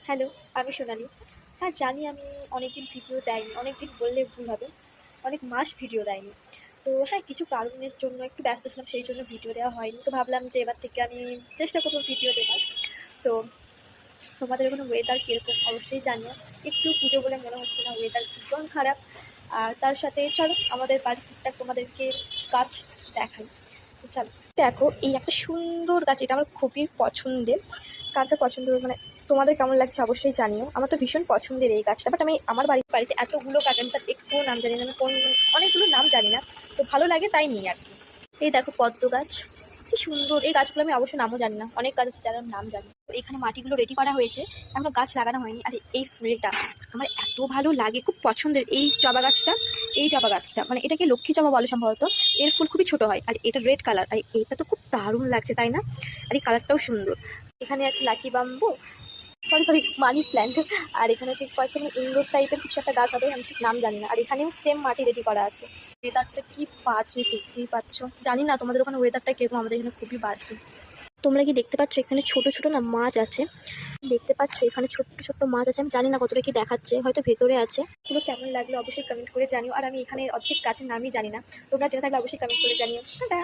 Hello, আমি সোনালি। হ্যাঁ, জানি আমি অনেকদিন ভিডিও দেয়নি। অনেকদিন বললে ভুল হবে। অনেক মাস ভিডিও দেয়নি। তো হ্যাঁ, কিছু কারণের জন্য একটু ব্যস্ত ছিলাম, সেই জন্য ভিডিও দেওয়া হয়নি। তো ভাবলাম যে এবার থেকে আমি চেষ্টা করব ভিডিও দেওয়ার। তো তোমাদের ওখানে ওয়েদার কীরকম অবশ্যই জানিও। একটু পুজো বলে মনে হচ্ছে না, ওয়েদার ভীষণ খারাপ। আর তার সাথে চলো আমাদের বাড়ির টুকটাক তোমাদেরকে গাছ দেখাই। তো চলো। দেখো, এই একটা সুন্দর গাছ, এটা আমার খুবই পছন্দের। কার কার পছন্দ, মানে তোমাদের কেমন লাগছে অবশ্যই জানিও। আমার তো ভীষণ পছন্দের এই গাছটা, বাট আমি আমার বাড়িতে এতগুলো গাছ, আমি তার একটুও নাম জানি না, আমি কোন অনেকগুলো নাম জানি না। তো ভালো লাগে তাই নিই আর কি। এই দেখো পদ্ম গাছ, কি সুন্দর। এই গাছগুলো আমি অবশ্য নামও জানি না, অনেক গাছ আছে যারা নাম জানি। তো এখানে মাটিগুলো রেডি করা হয়েছে, এখনো গাছ লাগানো হয়নি। আর এই ফুলটা আমার এত ভালো লাগে, খুব পছন্দের এই জবা গাছটা। এই জবা গাছটা মানে এটাকে লক্ষ্মী জবা বলে সম্ভবত। এর ফুল খুবই ছোট হয়, আর এটা রেড কালার, আর এটা তো খুব দারুণ লাগছে তাই না? আর এই কালারটাও সুন্দর। এখানে আছে lucky bamboo, sorry sorry, money plant. আর এখানে ঠিক কয়েকটা ইনডোর টাইপের কিছু একটা গাছ হবে, আমি ঠিক নাম জানি না। আর এখানেও সেম মাটি রেডি করা আছে। ওয়েদারটা কি বাজে দেখতেই পাচ্ছ। জানি না তোমাদের ওখানে ওয়েদারটা কিরকম, আমাদের এখানে খুবই বাজে। তোমরা কি দেখতে পাচ্ছ এখানে ছোট ছোট না মাছ আছে? দেখতে পাচ্ছ এখানে ছোট্ট ছোট্ট মাছ আছে, আমি জানি না কতটা কি দেখাচ্ছে, হয়তো ভেতরে আছে। এগুলো কেমন লাগলো অবশ্যই কমেন্ট করে জানিও। আর আমি এখানে অর্ধেক গাছের নামই জানি না, তোমরা জেনে থাকলে অবশ্যই কমেন্ট করে জানিও। টাটা।